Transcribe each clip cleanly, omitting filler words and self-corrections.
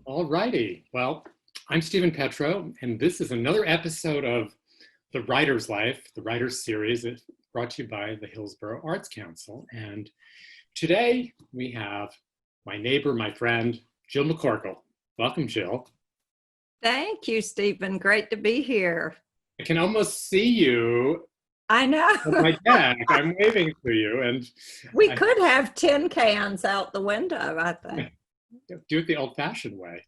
All righty. Well, I'm Stephen Petro, and this is another episode of The Writer's Life, the Writer's Series. It's brought to you by the Hillsborough Arts Council. And today we have my neighbor, my friend, Jill McCorkle. Welcome, Jill. Thank you, Stephen. Great to be here. I can almost see you I know. on my deck. I'm waving to you. And We could have tin cans out the window, I think. do it the old-fashioned way.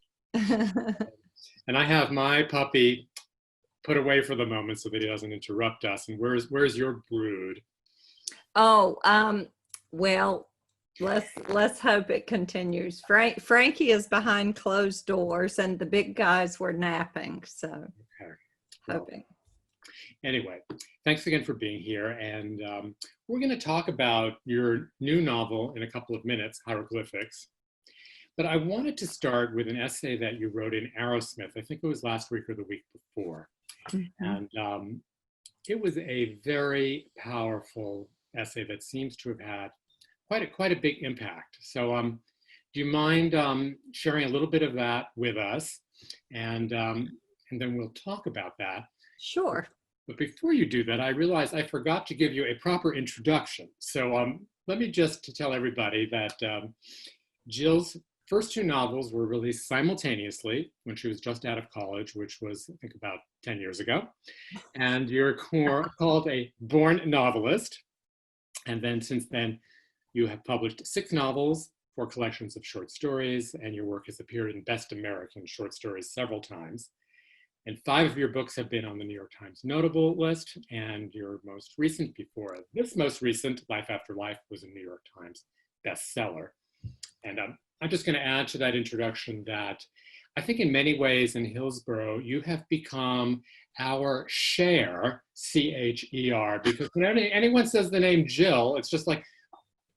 And I have my puppy put away for the moment so that he doesn't interrupt us. And where's your brood? Oh, well, let's hope it continues. Frankie is behind closed doors, and the big guys were napping. So, Okay. hoping. Anyway, thanks again for being here. And we're going to talk about your new novel in a couple of minutes, Hieroglyphics. But I wanted to start with an essay that you wrote in Arrowsmith. I think it was last week or the week before. And it was a very powerful essay that seems to have had quite a big impact. So do you mind sharing a little bit of that with us? And then we'll talk about that. Sure. But before you do that, I realized I forgot to give you a proper introduction. So let me just tell everybody that Jill's first two novels were released simultaneously when she was just out of college, which was, I think, about 10 years ago. And you're called a born novelist. And then since then, you have published 6 novels, 4 collections of short stories, and your work has appeared in Best American Short Stories several times. And 5 of your books have been on the New York Times notable list, and your most recent, before this most recent, Life After Life, was a New York Times bestseller. And I'm just going to add to that introduction that I think in many ways in Hillsborough, you have become our Cher, C-H-E-R, because when anyone says the name Jill, it's just like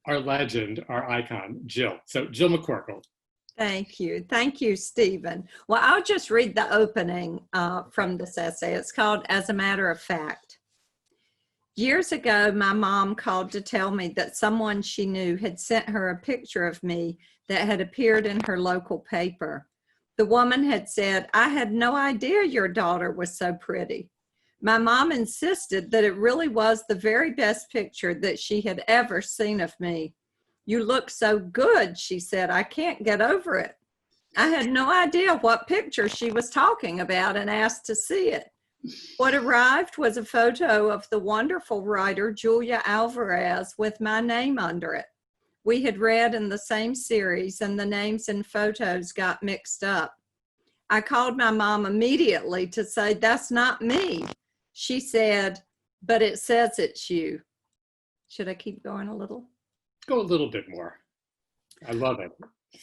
our legend, our icon, Jill. So Jill McCorkle. Thank you. Thank you, Stephen. Well, I'll just read the opening from this essay. It's called As a Matter of Fact. Years ago, my mom called to tell me that someone she knew had sent her a picture of me that had appeared in her local paper. The woman had said, "I had no idea your daughter was so pretty." My mom insisted that it really was the very best picture that she had ever seen of me. "You look so good," she said. "I can't get over it." I had no idea what picture she was talking about and asked to see it. What arrived was a photo of the wonderful writer Julia Alvarez with my name under it. We had read in the same series, and the names and photos got mixed up. I called my mom immediately to say, "That's not me." She said, "But it says it's you." Should I keep going a little? Go a little bit more. I love it.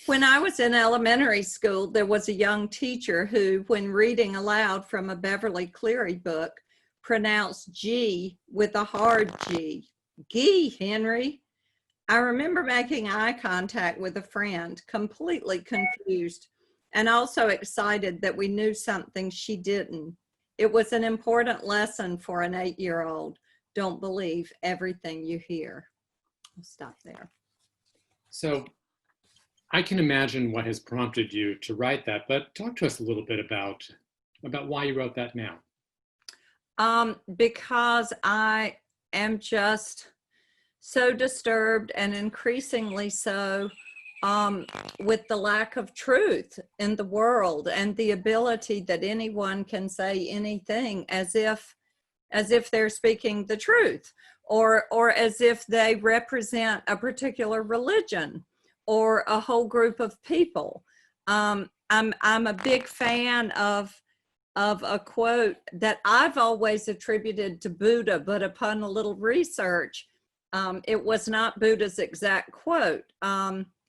When I was in elementary school, there was a young teacher who, when reading aloud from a Beverly Cleary book, pronounced G with a hard G. "Gee, Henry." I remember making eye contact with a friend, completely confused, and also excited that we knew something she didn't. It was an important lesson for an 8-year-old. Don't believe everything you hear. I'll stop there. So I can imagine what has prompted you to write that, but talk to us a little bit about why you wrote that now. Because I am just so disturbed, and increasingly so, with the lack of truth in the world and the ability that anyone can say anything as if they're speaking the truth, or as if they represent a particular religion or a whole group of people. I'm a big fan of a quote that I've always attributed to Buddha, but upon a little research, it was not Buddha's exact quote.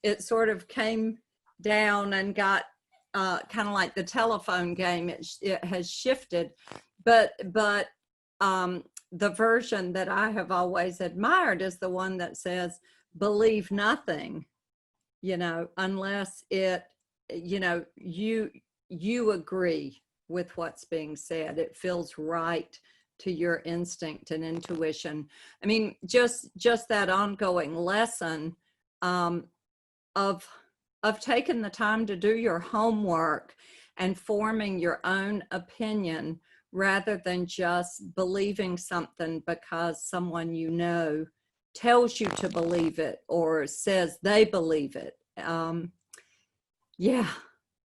It sort of came down and got kind of like the telephone game. It has shifted, but the version that I have always admired is the one that says, "Believe nothing, unless it, you agree with what's being said. It feels right to your instinct and intuition." I mean, just that ongoing lesson of taking the time to do your homework and forming your own opinion rather than just believing something because someone you know tells you to believe it or says they believe it. Yeah,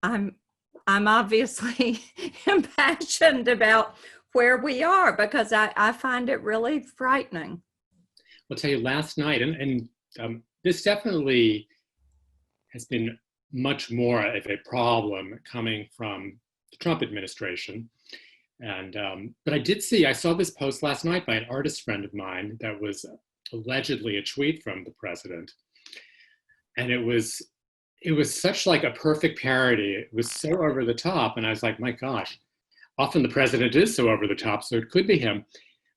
I'm obviously impassioned about where we are because I find it really frightening. I'll tell you, last night, and this definitely has been much more of a problem coming from the Trump administration. And but I saw this post last night by an artist friend of mine that was allegedly a tweet from the president, and it was such like a perfect parody. It was so over the top, and I was like, my gosh, often the president is so over the top, so it could be him.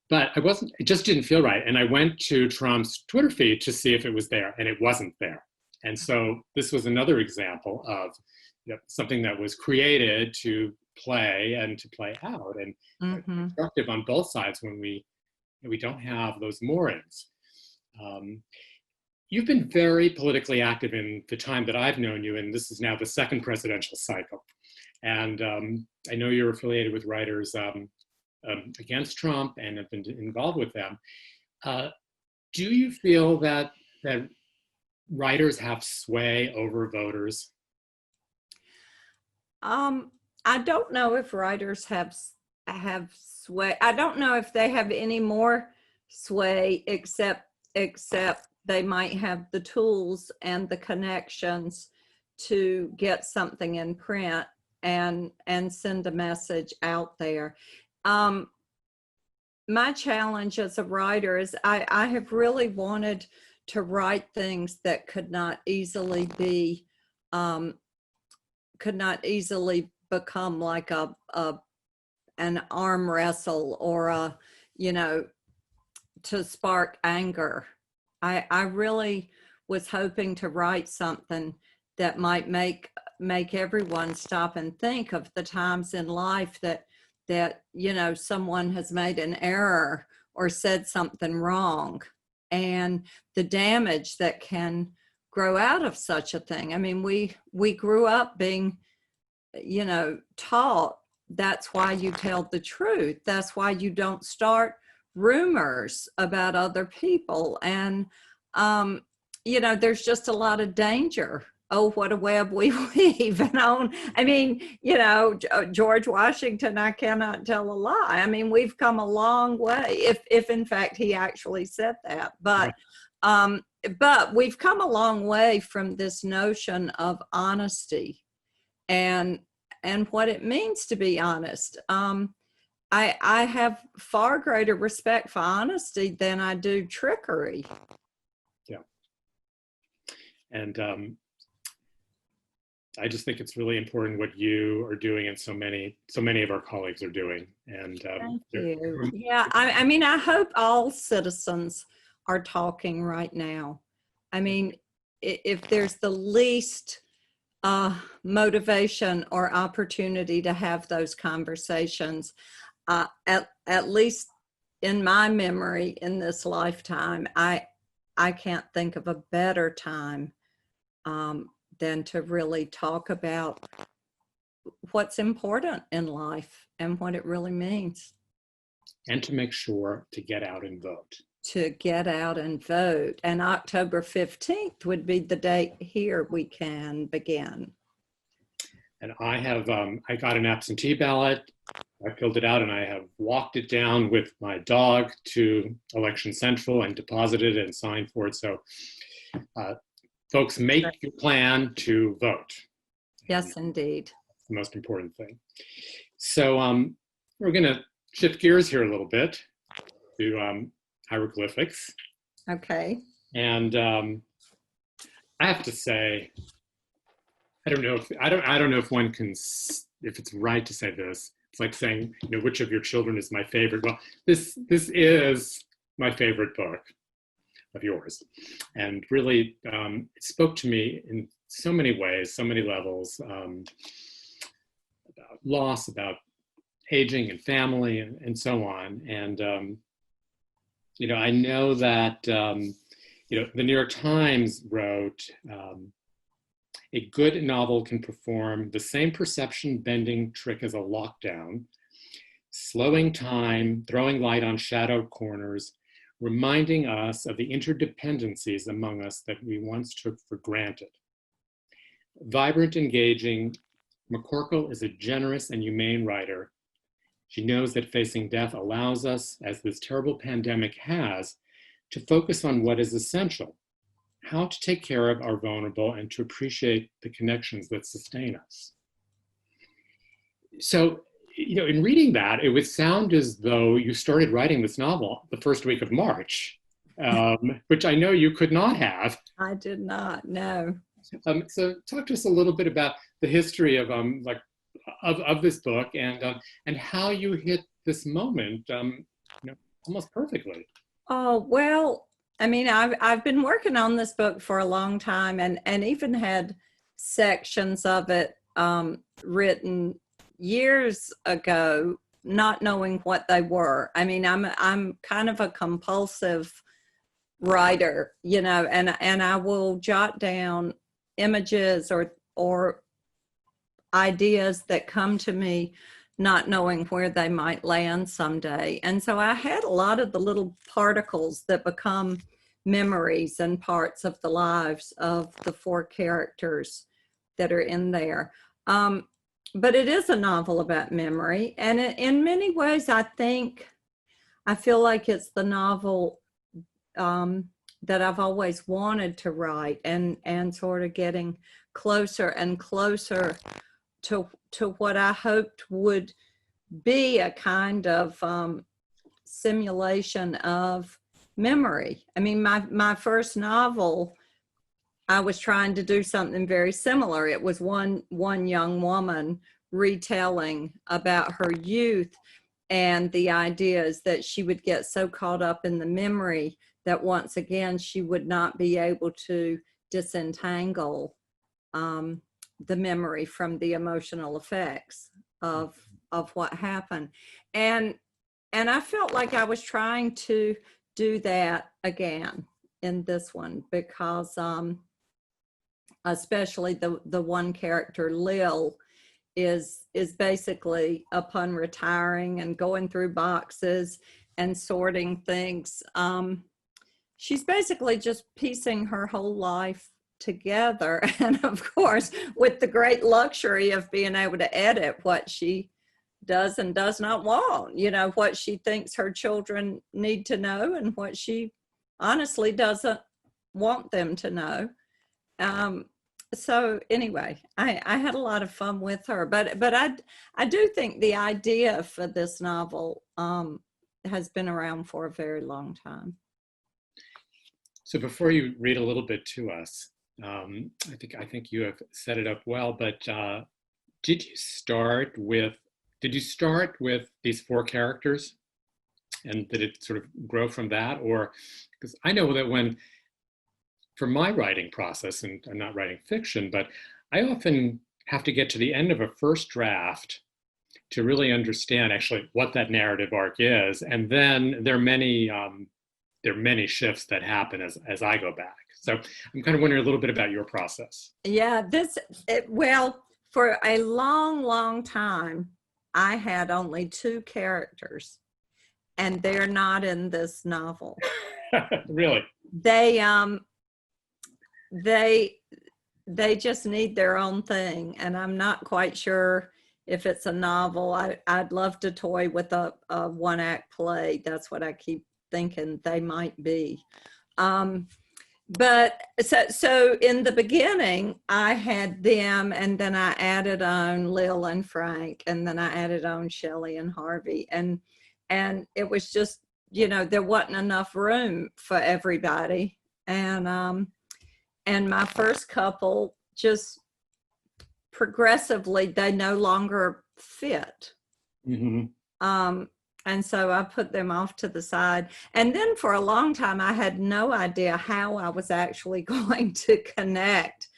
But it just didn't feel right. And I went to Trump's Twitter feed to see if it was there, and it wasn't there. And so this was another example of something that was created to play and to play out, and constructive on both sides when we don't have those moorings. You've been very politically active in the time that I've known you, and this is now the second presidential cycle. And I know you're affiliated with Writers Against Trump and have been involved with them. Do you feel that writers have sway over voters? I don't know if writers have sway. I don't know if they have any more sway except they might have the tools and the connections to get something in print and send a message out there. My challenge as a writer is I have really wanted to write things that could not easily become like an arm wrestle or to spark anger. I really was hoping to write something that might make everyone stop and think of the times in life that someone has made an error or said something wrong, and the damage that can grow out of such a thing. I mean, we grew up being taught that's why you tell the truth, that's why you don't start rumors about other people, and there's just a lot of danger. Oh, what a web we weave. I mean, George Washington, I cannot tell a lie. I mean, we've come a long way, if in fact he actually said that. But we've come a long way from this notion of honesty and what it means to be honest. I have far greater respect for honesty than I do trickery. Yeah. And I just think it's really important what you are doing and so many of our colleagues are doing. And thank you. Yeah, I mean, I hope all citizens are talking right now. I mean, if there's the least motivation or opportunity to have those conversations, at least in my memory in this lifetime, I can't think of a better time than to really talk about what's important in life and what it really means. And to make sure to get out and vote. To get out and vote. And October 15th would be the date here we can begin. And I got an absentee ballot. I filled it out and I have walked it down with my dog to Election Central and deposited and signed for it. So folks, make your plan to vote. Yes, indeed. That's the most important thing. So we're going to shift gears here a little bit to hieroglyphics. Okay. And I have to say, I don't know if one can, if it's right to say this. It's like saying, which of your children is my favorite? Well, this is my favorite book of yours, and really it spoke to me in so many ways, so many levels, about loss, about aging and family, and so on. And I know that the New York Times wrote, a good novel can perform the same perception bending trick as a lockdown, slowing time, throwing light on shadowed corners, reminding us of the interdependencies among us that we once took for granted. Vibrant, engaging, McCorkle is a generous and humane writer. She knows that facing death allows us, as this terrible pandemic has, to focus on what is essential, how to take care of our vulnerable and to appreciate the connections that sustain us. So, in reading that, it would sound as though you started writing this novel the first week of March, which I know you could not have. I did not, no. So talk to us a little bit about the history of this book and how you hit this moment almost perfectly. Oh, well, I mean, I've been working on this book for a long time and even had sections of it written years ago, not knowing what they were. I mean, I'm kind of a compulsive writer, and I will jot down images or ideas that come to me, not knowing where they might land someday. And so I had a lot of the little particles that become memories and parts of the lives of the 4 characters that are in there. But it is a novel about memory. And in many ways, I feel like it's the novel that I've always wanted to write, and sort of getting closer and closer to what I hoped would be a kind of simulation of memory. I mean, my first novel, I was trying to do something very similar. It was one young woman retelling about her youth, and the idea is that she would get so caught up in the memory that once again she would not be able to disentangle the memory from the emotional effects of what happened. And I felt like I was trying to do that again in this one, because especially the one character, Lil, is basically, upon retiring and going through boxes and sorting things, she's basically just piecing her whole life together. And of course, with the great luxury of being able to edit what she does and does not want, what she thinks her children need to know and what she honestly doesn't want them to know. So anyway, I had a lot of fun with her, but I do think the idea for this novel has been around for a very long time. So before you read a little bit to us, I think you have set it up well, but did you start with these 4 characters, and did it sort of grow from that? Or, because I know that for my writing process, and I'm not writing fiction, but I often have to get to the end of a first draft to really understand actually what that narrative arc is, and then there are many shifts that happen as I go back. So I'm kind of wondering a little bit about your process. Yeah, well, for a long, long time, I had only 2 characters, and they're not in this novel. Really? They just need their own thing, and I'm not quite sure if it's a novel. I'd love to toy with a one-act play. That's what I keep thinking they might be. But so in the beginning, I had them, and then I added on Lil and Frank, and then I added on Shelley and Harvey, and it was just, there wasn't enough room for everybody, and my first couple, just progressively, they no longer fit. Mm-hmm. And so I put them off to the side. And then for a long time, I had no idea how I was actually going to connect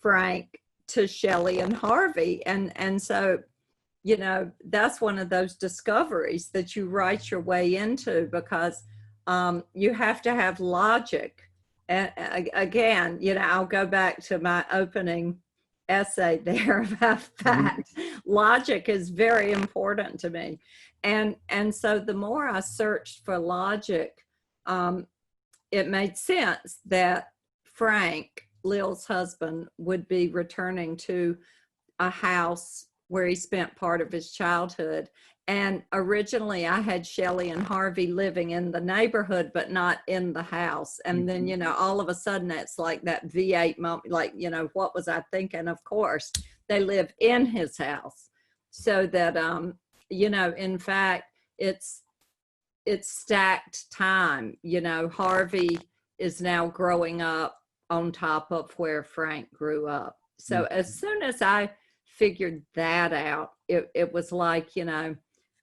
Frank to Shelley and Harvey. And so, that's one of those discoveries that you write your way into, because you have to have logic again, I'll go back to my opening essay there about fact. Logic is very important to me. And so the more I searched for logic, it made sense that Frank, Lil's husband, would be returning to a house where he spent part of his childhood. And originally I had Shelley and Harvey living in the neighborhood, but not in the house. And then, all of a sudden it's like that V8 moment, like, what was I thinking? Of course, they live in his house. So that, in fact, it's stacked time. Harvey is now growing up on top of where Frank grew up. So as soon as I figured that out, it was like,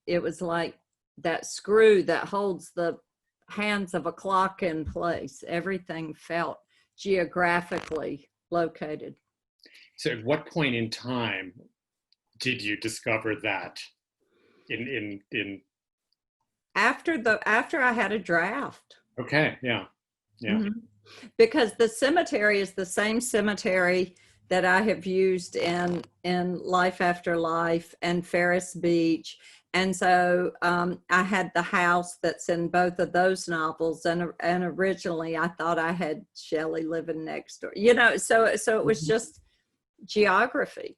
it was like that screw that holds the hands of a clock in place. Everything felt geographically located. So at what point in time did you discover that in after I had a draft? Okay, yeah. Because the cemetery is the same cemetery that I have used in Life After Life and Ferris Beach. And so I had the house that's in both of those novels. And originally I thought I had Shelley living next door, so it was just geography.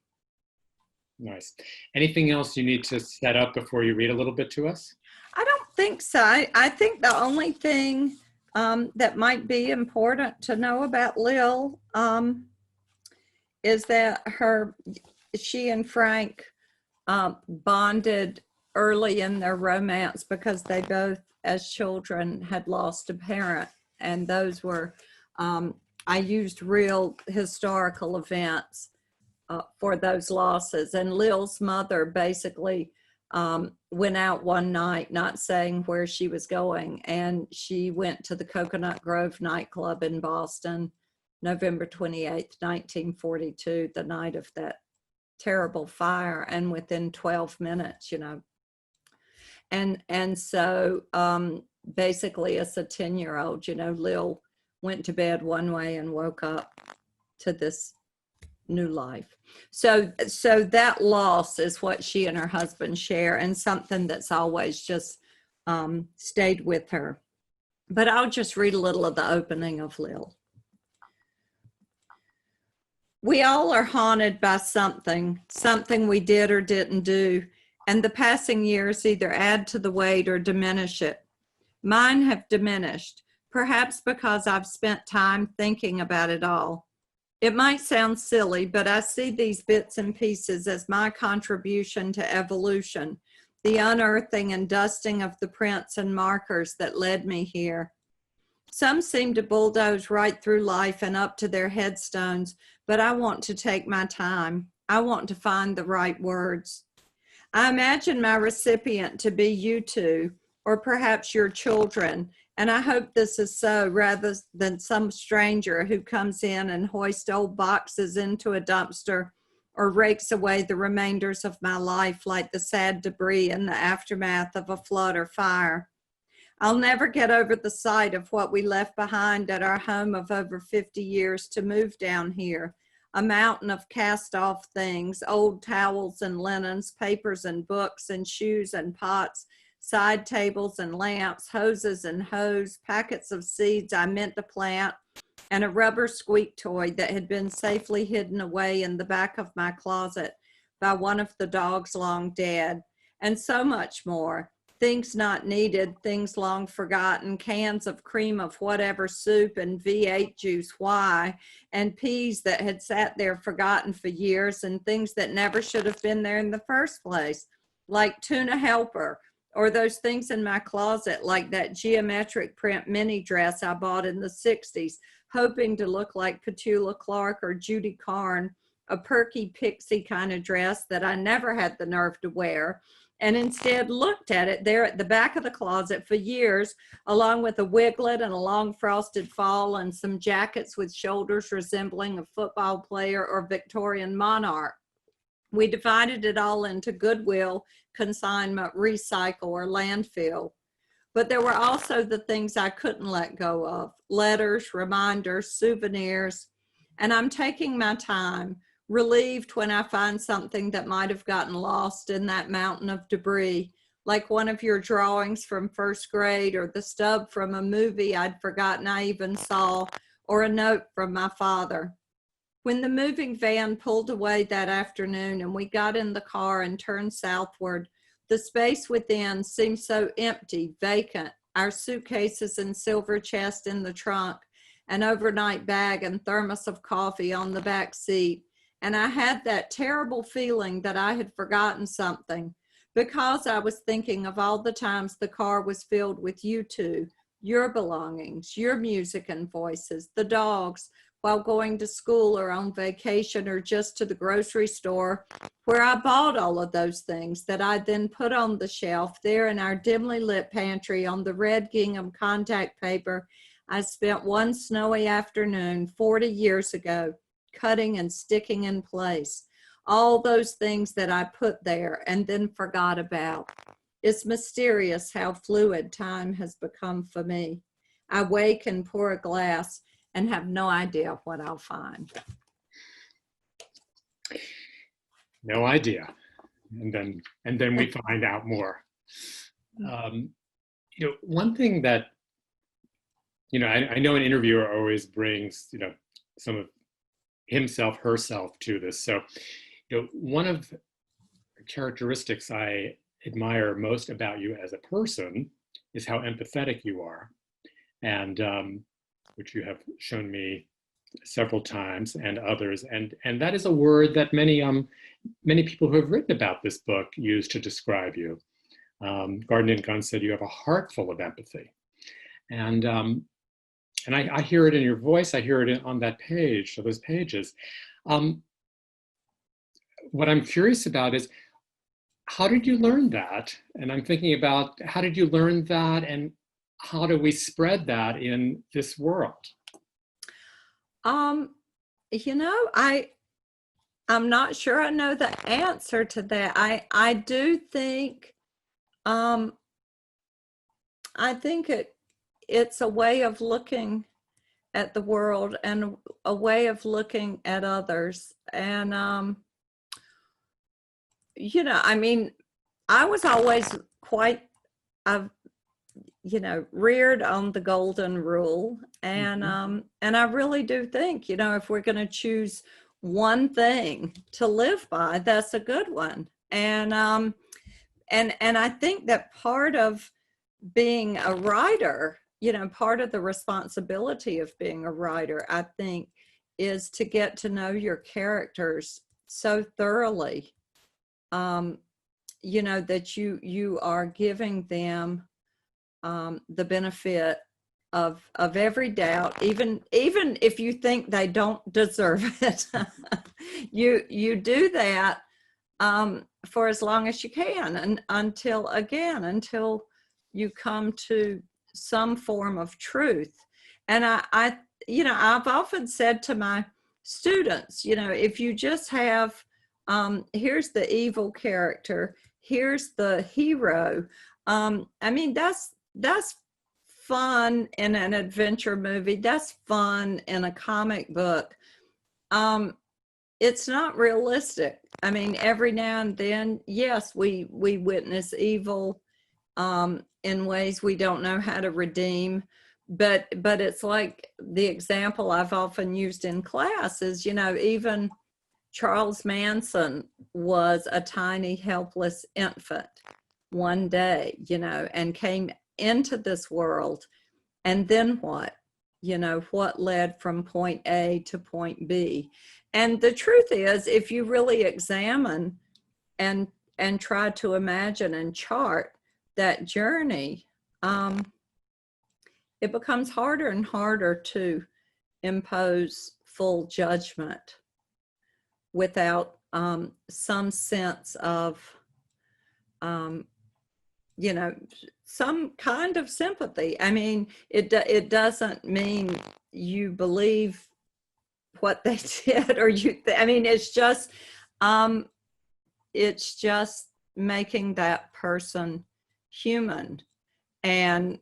Nice. Anything else you need to set up before you read a little bit to us? I don't think so. I think the only thing that might be important to know about Lil is that she and Frank bonded early in their romance because they both, as children, had lost a parent. And those were, I used real historical events for those losses. And Lil's mother basically went out one night not saying where she was going. And she went to the Coconut Grove nightclub in Boston, November 28th, 1942, the night of that terrible fire. And within 12 minutes, and so basically as a 10-year-old, Lil went to bed one way and woke up to this new life. So that loss is what she and her husband share, and something that's always just stayed with her. But I'll just read a little of the opening of Lil. We all are haunted by something we did or didn't do, and the passing years either add to the weight or diminish it. Mine have diminished, perhaps because I've spent time thinking about it all. It might sound silly, but I see these bits and pieces as my contribution to evolution, the unearthing and dusting of the prints and markers that led me here. Some seem to bulldoze right through life and up to their headstones, but I want to take my time. I want to find the right words. I imagine my recipient to be you two, or perhaps your children, and I hope this is so rather than some stranger who comes in and hoists old boxes into a dumpster or rakes away the remainders of my life like the sad debris in the aftermath of a flood or fire. I'll never get over the sight of what we left behind at our home of over 50 years to move down here. A mountain of cast-off things, old towels and linens, papers and books and shoes and pots, side tables and lamps, hoses and hose, packets of seeds I meant to plant, and a rubber squeak toy that had been safely hidden away in the back of my closet by one of the dogs long dead, and so much more. Things not needed, things long forgotten, cans of cream of whatever soup and V8 juice, why, and peas that had sat there forgotten for years, and things that never should have been there in the first place, like tuna helper, or those things in my closet, like that geometric print mini dress I bought in the 60s, hoping to look like Petula Clark or Judy Carn, a perky pixie kind of dress that I never had the nerve to wear, and instead looked at it there at the back of the closet for years, along with a wiglet and a long frosted fall and some jackets with shoulders resembling a football player or Victorian monarch. We divided it all into Goodwill, consignment, recycle, or landfill. But there were also the things I couldn't let go of: letters, reminders, souvenirs. And I'm taking my time, relieved when I find something that might have gotten lost in that mountain of debris, like one of your drawings from first grade, or the stub from a movie I'd forgotten I even saw, or a note from my father. When the moving van pulled away that afternoon and we got in the car and turned southward, the space within seemed so empty, vacant, our suitcases and silver chest in the trunk, an overnight bag and thermos of coffee on the back seat. And I had that terrible feeling that I had forgotten something, because I was thinking of all the times the car was filled with you two, your belongings, your music and voices, the dogs, while going to school or on vacation or just to the grocery store, where I bought all of those things that I then put on the shelf there in our dimly lit pantry on the red gingham contact paper I spent one snowy afternoon 40 years ago cutting and sticking in place. All those things that I put there and then forgot about. It's mysterious how fluid time has become for me. I wake and pour a glass and have no idea what I'll find. No idea. And then we find out more. One thing that, I know an interviewer always brings, some of himself, herself to this. So, one of the characteristics I admire most about you as a person is how empathetic you are, and which you have shown me several times, and others, and that is a word that many people who have written about this book use to describe you. Garden and Gun said you have a heart full of empathy, and I hear it in your voice. I hear it on that page, or those pages. What I'm curious about is, how did you learn that? And I'm thinking about, how did you learn that, and how do we spread that in this world? I'm not sure I know the answer to that. I do think, I think it's a way of looking at the world and a way of looking at others. And, I was always quite, reared on the golden rule. And, and I really do think, if we're going to choose one thing to live by, that's a good one. And I think that part of being a writer, part of the responsibility of being a writer, I think, is to get to know your characters so thoroughly, that you are giving them the benefit of every doubt, even if you think they don't deserve it. you do that for as long as you can, and until you come to some form of truth. And I've often said to my students, if you just have, here's the evil character, here's the hero. That's fun in an adventure movie. That's fun in a comic book. It's not realistic. Every now and then, yes, we witness evil in ways we don't know how to redeem. But it's like the example I've often used in class is, even Charles Manson was a tiny, helpless infant one day, and came into this world. And then what? What led from point A to point B? And the truth is, if you really examine and try to imagine and chart that journey, it becomes harder and harder to impose full judgment without some sense of, some kind of sympathy. It doesn't mean you believe what they did, or it's just making that person human. and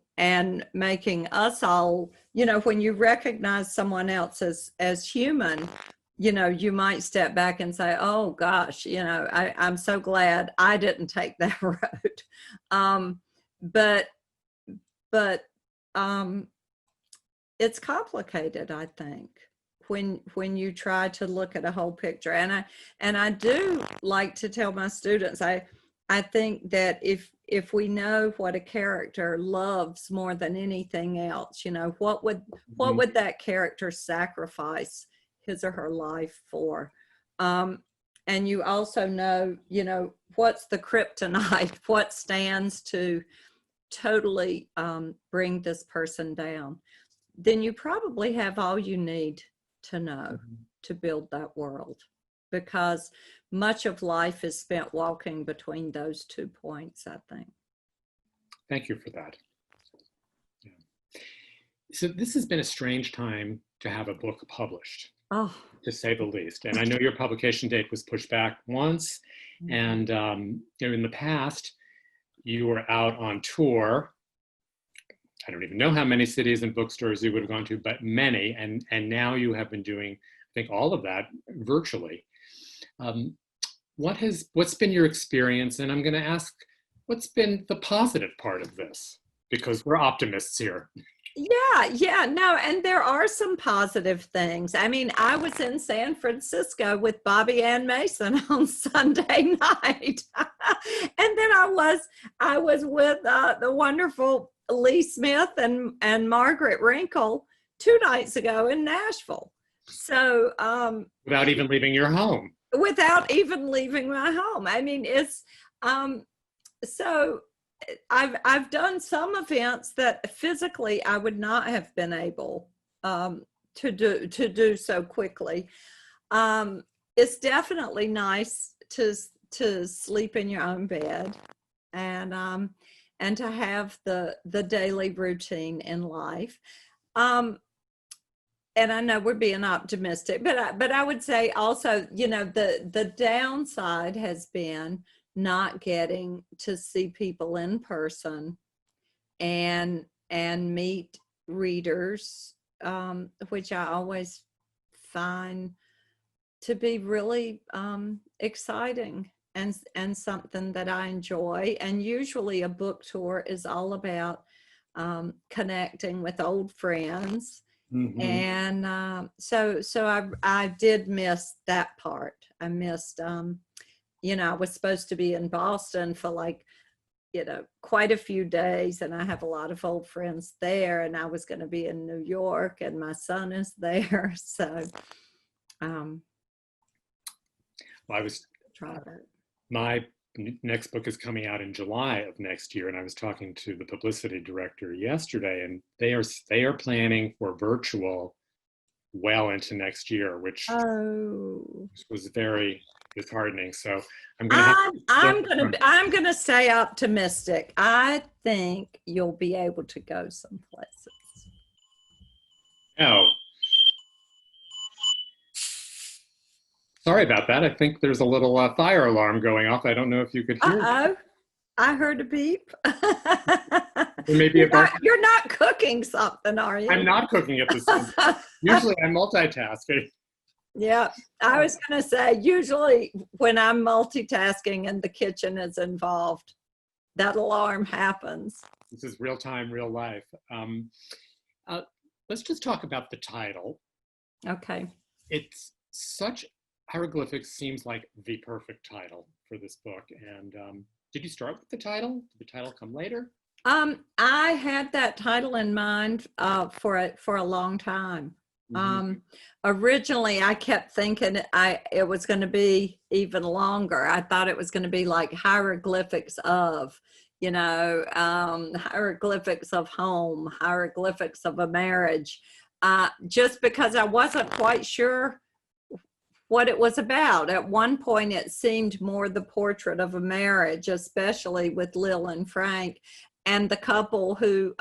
making us all, when you recognize someone else as human, you might step back and say, oh gosh, I'm so glad I didn't take that road. But it's complicated, I think, when you try to look at a whole picture. And I do like to tell my students, I think that if we know what a character loves more than anything else, what would that character sacrifice his or her life for? And you also know, what's the kryptonite, what stands to totally bring this person down. Then you probably have all you need to know to build that world, because much of life is spent walking between those 2 points, I think. Thank you for that. Yeah. So this has been a strange time to have a book published, to say the least. And I know your publication date was pushed back once. And in the past, you were out on tour. I don't even know how many cities and bookstores you would have gone to, but many. And now you have been doing, I think, all of that virtually. What's been your experience? And I'm going to ask, what's been the positive part of this? Because we're optimists here. Yeah, no, and there are some positive things. I mean, I was in San Francisco with Bobby Ann Mason on Sunday night. And then I was with the wonderful Lee Smith and Margaret Wrinkle 2 nights ago in Nashville. So without even leaving your home. Without even leaving my home. I mean, it's so I've done some events that physically I would not have been able to do so quickly. It's definitely nice to sleep in your own bed and to have the daily routine in life. And I know we're being optimistic, but I would say also, the downside has been not getting to see people in person and meet readers, which I always find to be really exciting and something that I enjoy. And usually a book tour is all about connecting with old friends. And so I did miss that part. I missed, I was supposed to be in Boston for quite a few days, and I have a lot of old friends there, and I was going to be in New York, and my son is there. So, my next book is coming out in July of next year, and I was talking to the publicity director yesterday, and they are planning for virtual well into next year, which was very disheartening. So I'm gonna stay optimistic. I think you'll be able to go some places. Oh, sorry about that. I think there's a little fire alarm going off. I don't know if you could hear it. I heard a beep. Maybe you're not cooking something, are you? I'm not cooking at this time. Usually I'm multitasking. Yeah, I was going to say, usually when I'm multitasking and the kitchen is involved, that alarm happens. This is real time, real life. Let's just talk about the title. Okay. It's hieroglyphics seems like the perfect title for this book. And did you start with the title? Did the title come later? I had that title in mind for a long time. Originally, I kept thinking it was going to be even longer. I thought it was going to be like hieroglyphics of, hieroglyphics of home, hieroglyphics of a marriage, just because I wasn't quite sure what it was about. At one point, it seemed more the portrait of a marriage, especially with Lil and Frank, and the couple who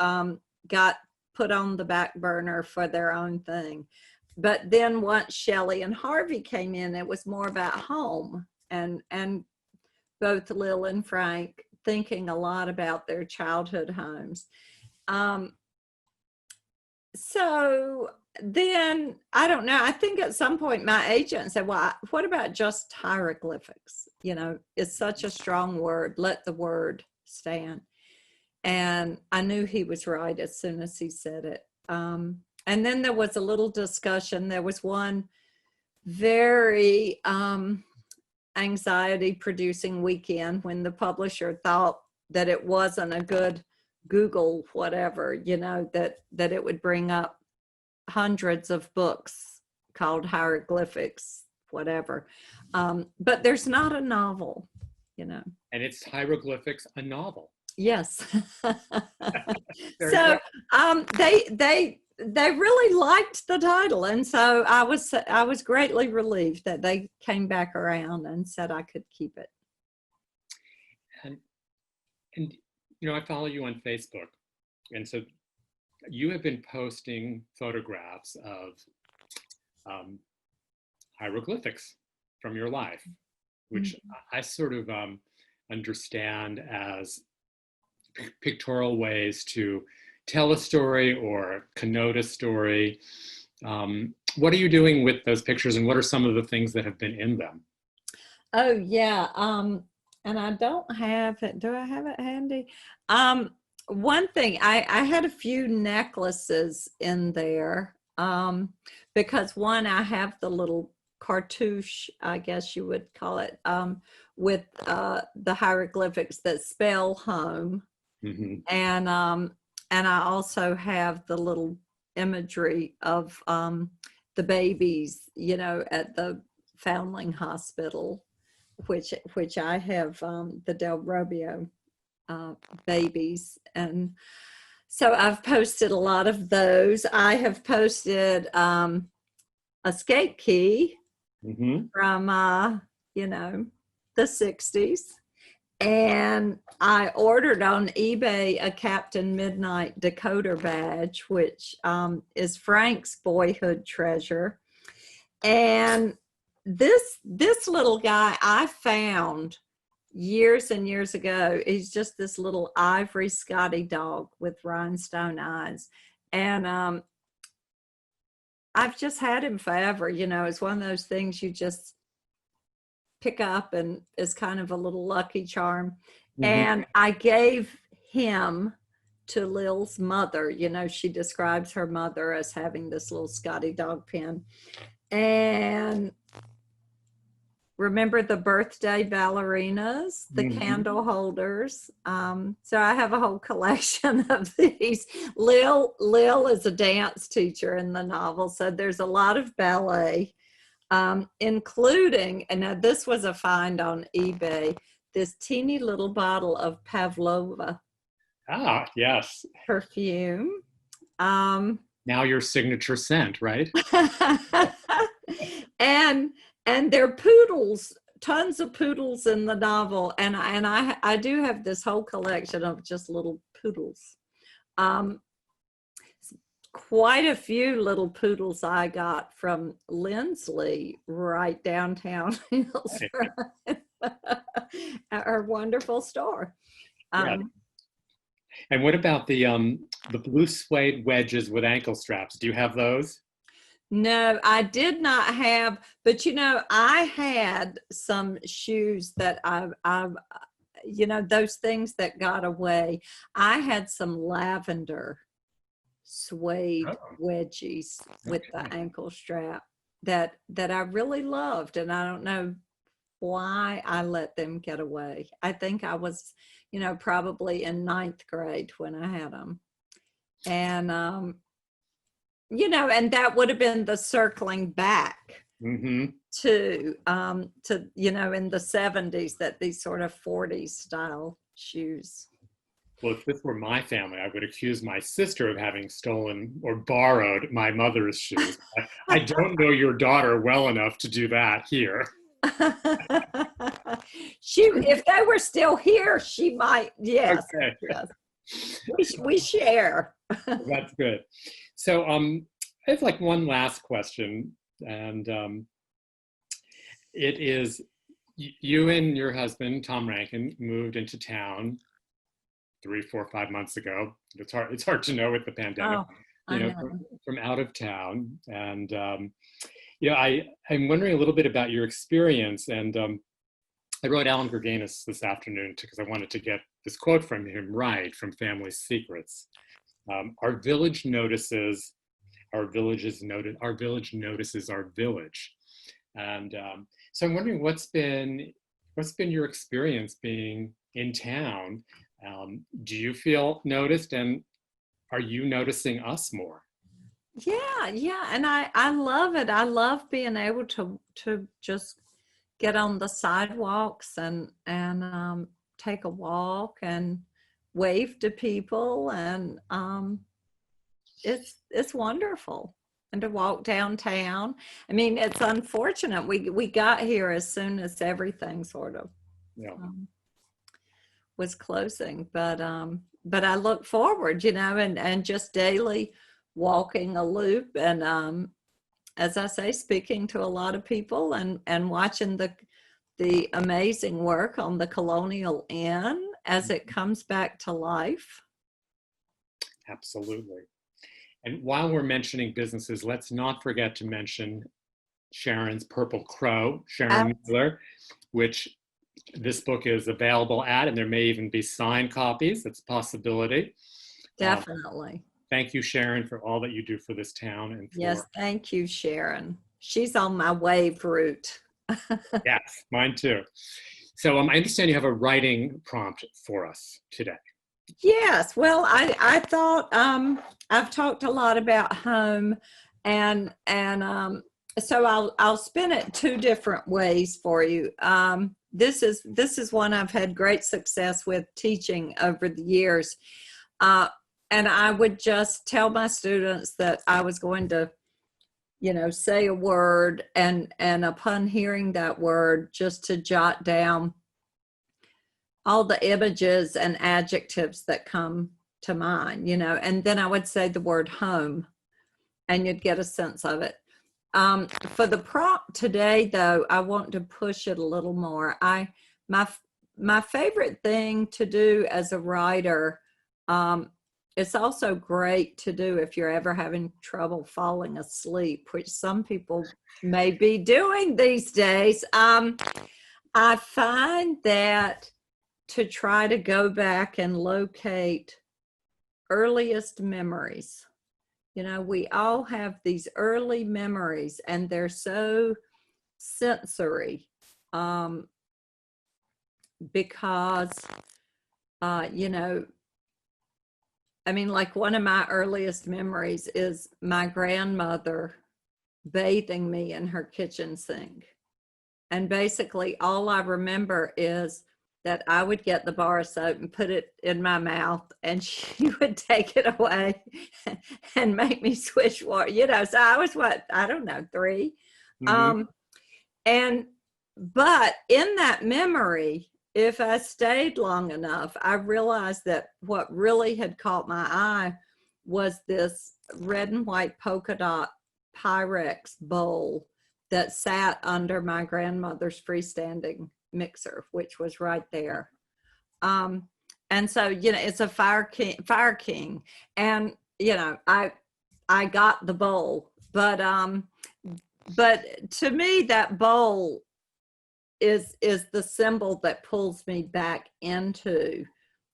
got put on the back burner for their own thing. But then once Shelley and Harvey came in, it was more about home, and both Lil and Frank thinking a lot about their childhood homes. So then, I don't know, I think at some point my agent said, well, what about just hieroglyphics? You know, it's such a strong word. Let the word stand. And I knew he was right as soon as he said it. And then there was a little discussion. There was one very anxiety producing weekend when the publisher thought that it wasn't a good Google whatever, you know, that it would bring up hundreds of books called hieroglyphics, whatever. But there's not a novel, you know. And it's Hieroglyphics, a novel. Yes. Very So they really liked the title, and so I was greatly relieved that they came back around and said I could keep it. And you know, I follow you on Facebook, and so you have been posting photographs of hieroglyphics from your life, which I sort of understand as pictorial ways to tell a story or connote a story. What are you doing with those pictures, and what are some of the things that have been in them? Oh yeah, and I don't have it. Do I have it handy? One thing, I had a few necklaces in there because one, I have the little cartouche, I guess you would call it, with the hieroglyphics that spell home. And I also have the little imagery of the babies, you know, at the Foundling Hospital, which I have the Del Robio babies. And so I've posted a lot of those. I have posted a skate key from, you know, the 60s. And I ordered on eBay a Captain Midnight decoder badge, which is Frank's boyhood treasure. And this little guy I found years and years ago. He's just this little ivory Scotty dog with rhinestone eyes. And I've just had him forever. You know, it's one of those things you just pick up and it's kind of a little lucky charm. And I gave him to Lil's mother. You know, she describes her mother as having this little Scotty dog pin. And remember the birthday ballerinas, the candle holders. So I have a whole collection of these. Lil is a dance teacher in the novel. So there's a lot of ballet, including, and now this was a find on eBay, this teeny little bottle of Pavlova. Ah, yes. Perfume. Now your signature scent, right? And there are poodles, tons of poodles in the novel. And I do have this whole collection of just little poodles. Quite a few little poodles I got from Lindsley right downtown Hillsborough. Our wonderful store. Yeah. And what about the blue suede wedges with ankle straps? Do you have those? No, I did not have, but you know, I had some shoes that I've you know, those things that got away. I had some lavender suede wedgies with the ankle strap that I really loved, and I don't know why I let them get away. I think I was, you know, probably in 9th grade when I had them. And you know, and that would have been the circling back to you know, in the 70s, that these sort of 40s style shoes. Well, if this were my family, I would accuse my sister of having stolen or borrowed my mother's shoes. I don't know your daughter well enough to do that here. If they were still here, she might. Yes, okay. Yes. We share. That's good. So I have like one last question, and it is, You and your husband, Tom Rankin, moved into town 3, 4, 5 months ago. It's hard to know with the pandemic, Oh, I know. from out of town. And, I'm wondering a little bit about your experience. And I wrote Alan Gurganus this afternoon because I wanted to get this quote from him right, from Family Secrets. Our village notices our village notices our village. And so I'm wondering what's been your experience being in town? Do you feel noticed, and are you noticing us more? Yeah, and I love it. I love being able to just get on the sidewalks and take a walk and wave to people, and it's wonderful. And to walk downtown. I mean, it's unfortunate we got here as soon as everything sort of Yeah. was closing, but I look forward, and just daily walking a loop, and as I say, speaking to a lot of people, and watching the amazing work on the Colonial Inn as it comes back to life. Absolutely. And while we're mentioning businesses, let's not forget to mention Sharon's Purple Crow, Sharon Miller, which this book is available at, and there may even be signed copies. That's a possibility. Definitely. Thank you, Sharon, for all that you do for this town. And yes, thank you, Sharon. She's on my wave route. Yes, mine too. So I understand you have a writing prompt for us today. Yes, well, I thought I've talked a lot about home, and so I'll spin it two different ways for you. This is one I've had great success with teaching over the years, and I would just tell my students that I was going to, say a word, and upon hearing that word, just to jot down all the images and adjectives that come to mind, and then I would say the word home, and you'd get a sense of it. For the prompt today, though, I want to push it a little more. My favorite thing to do as a writer, it's also great to do if you're ever having trouble falling asleep, which some people may be doing these days. I find that to try to go back and locate earliest memories. We all have these early memories, and they're so sensory, because, like one of my earliest memories is my grandmother bathing me in her kitchen sink. And basically all I remember is that I would get the bar of soap and put it in my mouth, and she would take it away and make me swish water, so I was, I don't know, 3. Mm-hmm. But in that memory, if I stayed long enough, I realized that what really had caught my eye was this red and white polka dot Pyrex bowl that sat under my grandmother's freestanding mixer, which was right there. And so, it's a fire king. And, I got the bowl, but to me, that bowl is the symbol that pulls me back into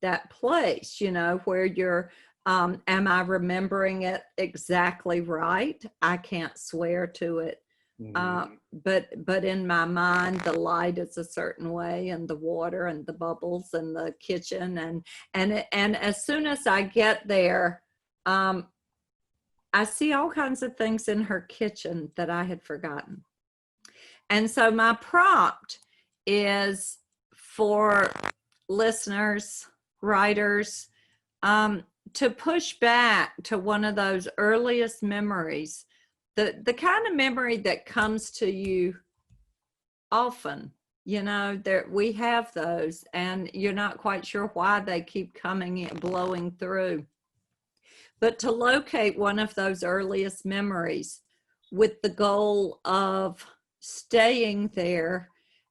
that place, where you're, am I remembering it exactly right? I can't swear to it. Mm-hmm. But in my mind, the light is a certain way, and the water and the bubbles and the kitchen, and as soon as I get there, I see all kinds of things in her kitchen that I had forgotten. And so my prompt is for listeners, writers, to push back to one of those earliest memories, the kind of memory that comes to you often. There we have those, and you're not quite sure why they keep coming in, blowing through. But to locate one of those earliest memories with the goal of staying there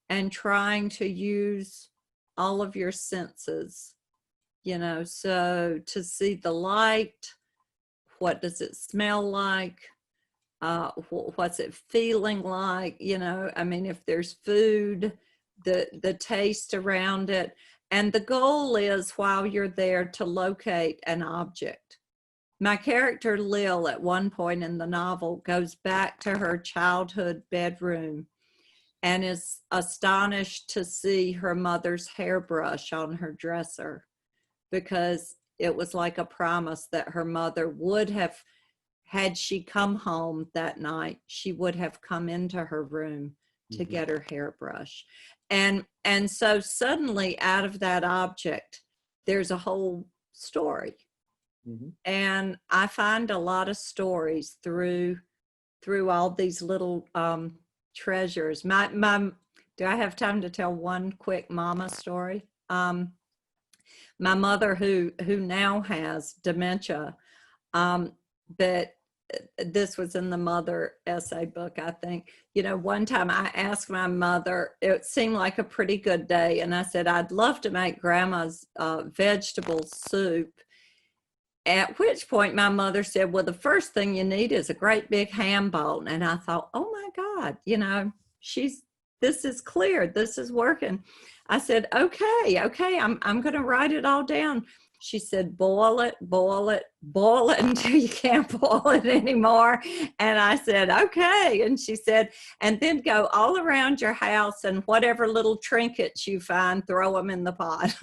and trying to use all of your senses, you know, so to see the light, what does it smell like? What's it feeling like? You know, I mean, if there's food, the taste around it. And the goal is, while you're there, to locate an object. My character Lil, at one point in the novel, goes back to her childhood bedroom and is astonished to see her mother's hairbrush on her dresser, because it was like a promise that her mother would have, had she come home that night, she would have come into her room to get her hairbrush. And so suddenly, out of that object, there's a whole story. And I find a lot of stories through all these little treasures. Do I have time to tell one quick mama story? My mother, who now has dementia, but this was in the mother essay book, I think. You know, one time I asked my mother, it seemed like a pretty good day, and I said, I'd love to make grandma's vegetable soup. At which point my mother said, well, the first thing you need is a great big ham bone. And I thought, oh my God, you know, this is clear. This is working. I said, okay, I'm going to write it all down. She said, boil it until you can't boil it anymore. And I said, okay. And she said, and then go all around your house, and whatever little trinkets you find, throw them in the pot.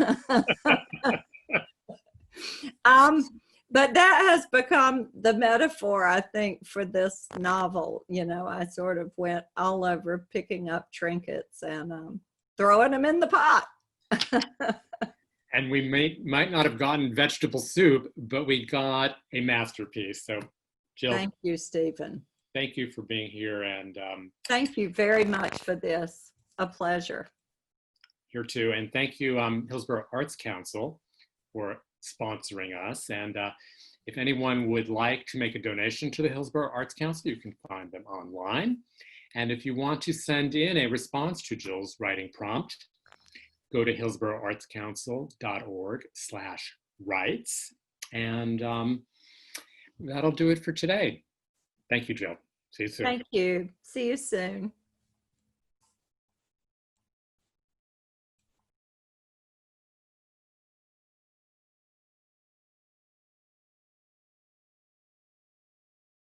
But that has become the metaphor, I think, for this novel. You know, I sort of went all over picking up trinkets and throwing them in the pot. And we might not have gotten vegetable soup, but we got a masterpiece. So, Jill, thank you, Stephen. Thank you for being here. And thank you very much for this. A pleasure. Here too. And thank you, Hillsborough Arts Council, for sponsoring us. And if anyone would like to make a donation to the Hillsborough Arts Council, you can find them online. And if you want to send in a response to Jill's writing prompt, go to hillsboroughartscouncil.org/rights. And that'll do it for today. Thank you, Jill. See you soon. Thank you. See you soon.